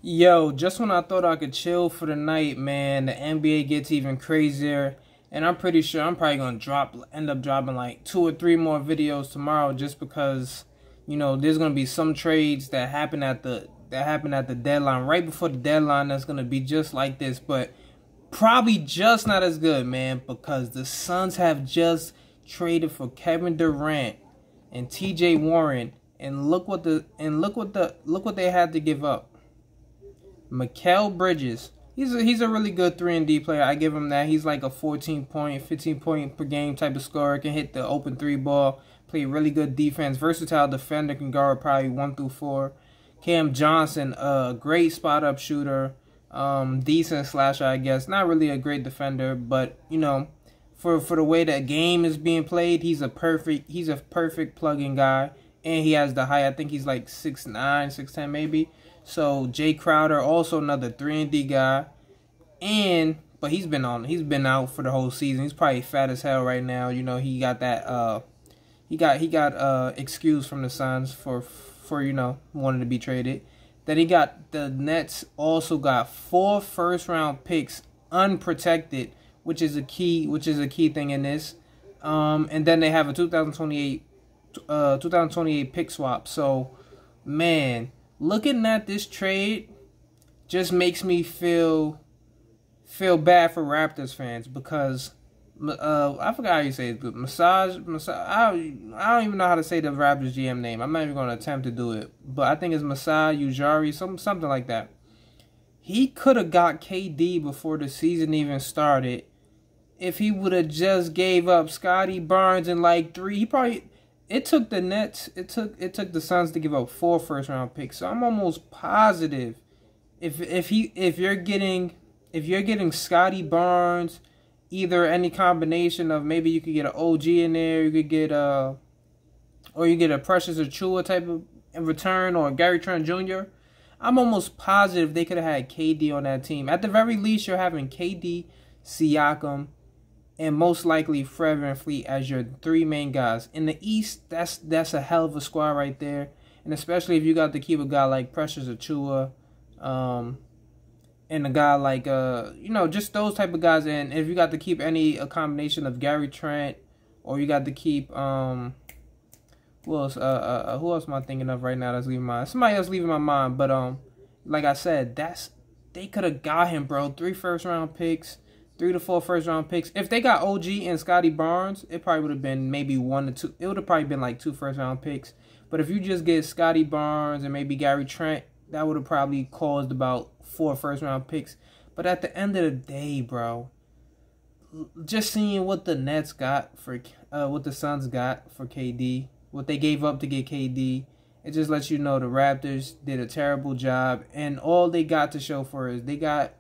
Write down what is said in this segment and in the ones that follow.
Yo, just when I thought I could chill for the night, man, the NBA gets even crazier. And I'm pretty sure I'm probably gonna end up dropping like 2 or 3 more videos tomorrow, just because, there's gonna be some trades that happen at the deadline, right before the deadline, that's gonna be just like this, but probably just not as good, man, because the Suns have just traded for Kevin Durant and TJ Warren, and look what they had to give up. Mikal Bridges. He's a really good 3-and-D player. I give him that. He's like a 14-point, 15-point per game type of scorer. Can hit the open 3 ball. Play really good defense. Versatile defender. Can guard probably 1 through 4. Cam Johnson, a great spot up shooter. Decent slasher, I guess. Not really a great defender, but for the way that game is being played, he's a perfect plug-in guy. And he has the height. I think he's like 6'9", 6'10" maybe. So Jay Crowder, also another 3-and-D guy, but he's been out for the whole season. He's probably fat as hell right now. He got that he got excused from the Suns for wanting to be traded. Then he got the Nets also got 4 first-round picks unprotected, which is a key thing in this. And then they have a 2028 pick swap. So, man, looking at this trade just makes me feel bad for Raptors fans, because I forgot how you say it, but Massage. I don't even know how to say the Raptors GM name. I'm not even going to attempt to do it, but I think it's Masai Ujiri, something like that. He could have got KD before the season even started if he would have just gave up Scottie Barnes in like 3. He probably. It took the Nets. It took the Suns to give up 4 first-round picks. So I'm almost positive if you're getting Scottie Barnes, either any combination of, maybe you could get an OG in there, you could get or you get a Precious Achiuwa type of in return, or Gary Trent Jr. I'm almost positive they could have had KD on that team. At the very least, you're having KD, Siakam, and most likely Fred VanVleet as your 3 main guys. In the East, that's a hell of a squad right there. And especially if you got to keep a guy like Precious Achiuwa, and a guy like, just those type of guys. And if you got to keep a combination of Gary Trent, or you got to keep, who else am I thinking of right now that's leaving my mind? Somebody else leaving my mind. But, like I said, they could have got him, bro. 3 first-round picks. 3 to 4 first-round picks. If they got OG and Scottie Barnes, it probably would have been maybe 1 to 2. It would have probably been like 2 first-round picks. But if you just get Scottie Barnes and maybe Gary Trent, that would have probably caused about 4 first-round picks. But at the end of the day, bro, just seeing what the Nets got for, what the Suns got for KD, what they gave up to get KD, it just lets you know the Raptors did a terrible job. And all they got to show for it is they got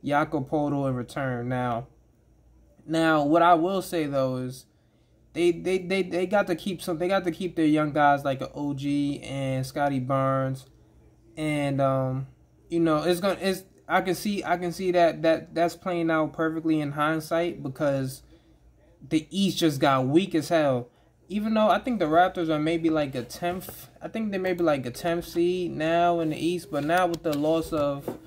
Jakob Poeltl in return. Now, what I will say though is they got to keep they got to keep their young guys like an OG and Scottie Barnes, and I can see that's playing out perfectly in hindsight, because the East just got weak as hell. Even though I think the Raptors are maybe like a 10th, I think they may be like a 10th seed now in the East, but now with the loss of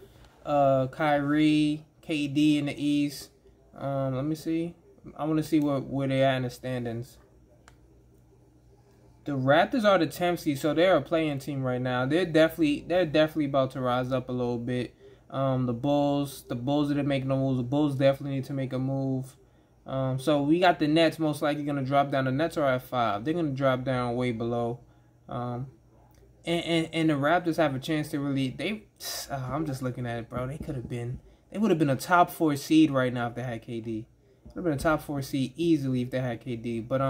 Kyrie, KD in the East. Let me see. I want to see where they at in the standings. The Raptors are the 10th seed, so they're a playing team right now. They're definitely about to rise up a little bit. The Bulls didn't make no moves. The Bulls definitely need to make a move. So we got the Nets most likely gonna drop down. The Nets are at 5. They're gonna drop down way below. And the Raptors have a chance to really I'm just looking at it, bro. They would have been a top 4 seed right now if they had KD. Would have been a top 4 seed easily if they had KD. But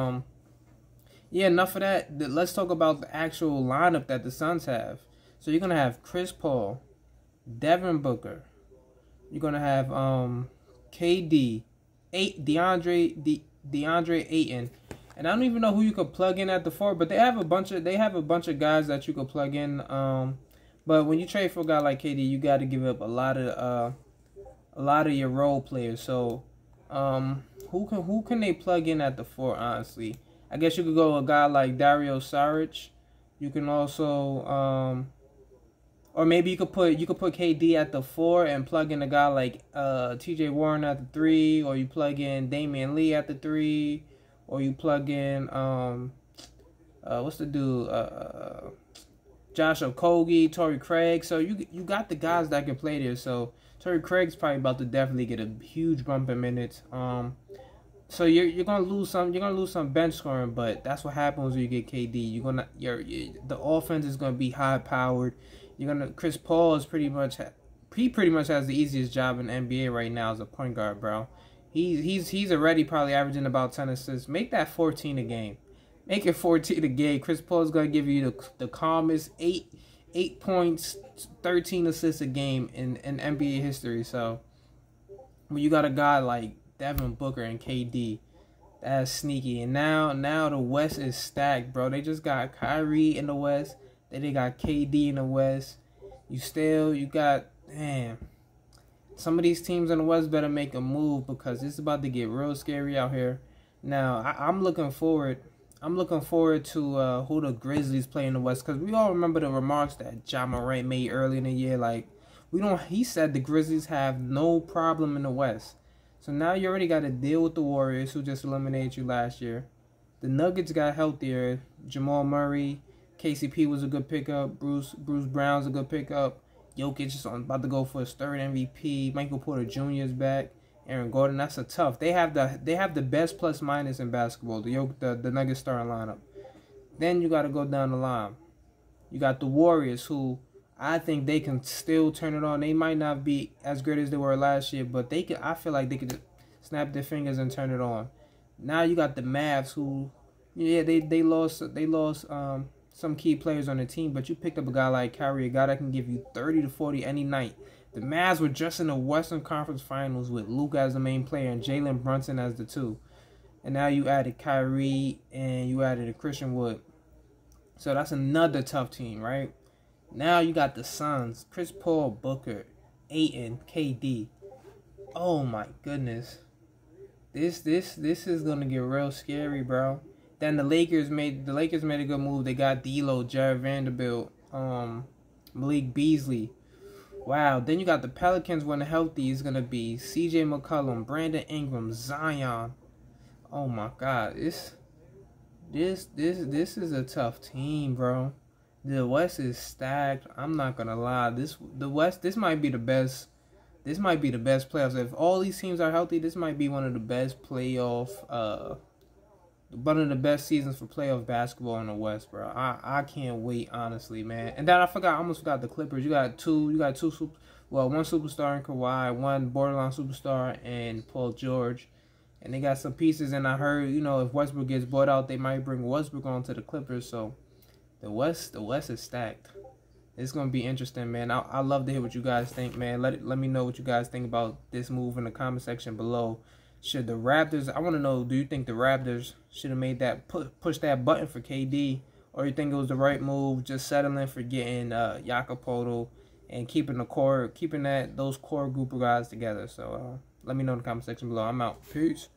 yeah, enough of that. Let's talk about the actual lineup that the Suns have. So you're gonna have Chris Paul, Devin Booker. You're gonna have KD, DeAndre Ayton. And I don't even know who you could plug in at the 4, but they have a bunch of guys that you could plug in. But when you trade for a guy like KD, you got to give up a lot of your role players. So, who can they plug in at the 4? Honestly, I guess you could go a guy like Dario Saric. You can also Or maybe you could put KD at the 4 and plug in a guy like TJ Warren at the 3, or you plug in Damian Lee at the 3, or you plug in what's the dude Josh Okogie, Torrey Craig. So you got the guys that can play there. So Torrey Craig's probably about to definitely get a huge bump in minutes. So you're gonna lose some bench scoring, but that's what happens when you get KD. The offense is gonna be high powered. Chris Paul is pretty much has the easiest job in the NBA right now as a point guard, bro. He's already probably averaging about 10 assists. Make that 14 a game. Make it 14 a game. Chris Paul is gonna give you the calmest 8 points, 13 assists a game in NBA history. So when you got a guy like Devin Booker and KD, that's sneaky. And now the West is stacked, bro. They just got Kyrie in the West. Then they got KD in the West. You got, damn. Some of these teams in the West better make a move because it's about to get real scary out here. Now, I'm looking forward to who the Grizzlies play in the West, because we all remember the remarks that Ja Morant made early in the year. Like, he said the Grizzlies have no problem in the West. So now you already got to deal with the Warriors, who just eliminated you last year. The Nuggets got healthier. Jamal Murray, KCP was a good pickup. Bruce Brown's a good pickup. Jokic is about to go for his 3rd MVP. Michael Porter Jr. is back. Aaron Gordon, that's a tough. They have the best plus minus in basketball. The Nuggets starting lineup. Then you got to go down the line. You got the Warriors, who I think they can still turn it on. They might not be as great as they were last year, but they could. I feel like they could just snap their fingers and turn it on. Now you got the Mavs, who, yeah, they lost some key players on the team, but you picked up a guy like Kyrie, a guy that can give you 30 to 40 any night. The Mavs were just in the Western Conference Finals with Luke as the main player and Jalen Brunson as the 2. And now you added Kyrie and you added a Christian Wood. So that's another tough team, right? Now you got the Suns, Chris Paul, Booker, Ayton, KD. Oh my goodness. This is gonna get real scary, bro. Then the Lakers made a good move. They got D'Lo, Jared Vanderbilt, Malik Beasley. Wow. Then you got the Pelicans when healthy is gonna be CJ McCollum, Brandon Ingram, Zion. Oh my God. This is a tough team, bro. The West is stacked. I'm not gonna lie. This might be the best. This might be the best playoffs. If all these teams are healthy, this might be one of the best one of the best seasons for playoff basketball in the West, bro. I can't wait, honestly, man. And then I almost forgot the Clippers. You got one superstar in Kawhi, one borderline superstar and Paul George. And they got some pieces, and I heard, if Westbrook gets bought out, they might bring Westbrook on to the Clippers. So the West is stacked. It's gonna be interesting, man. I love to hear what you guys think, man. Let me know what you guys think about this move in the comment section below. Should the Raptors? I want to know. Do you think the Raptors should have made that push that button for KD, or you think it was the right move, just settling for getting Jakob Poeltl and keeping those core group of guys together? So let me know in the comment section below. I'm out. Peace.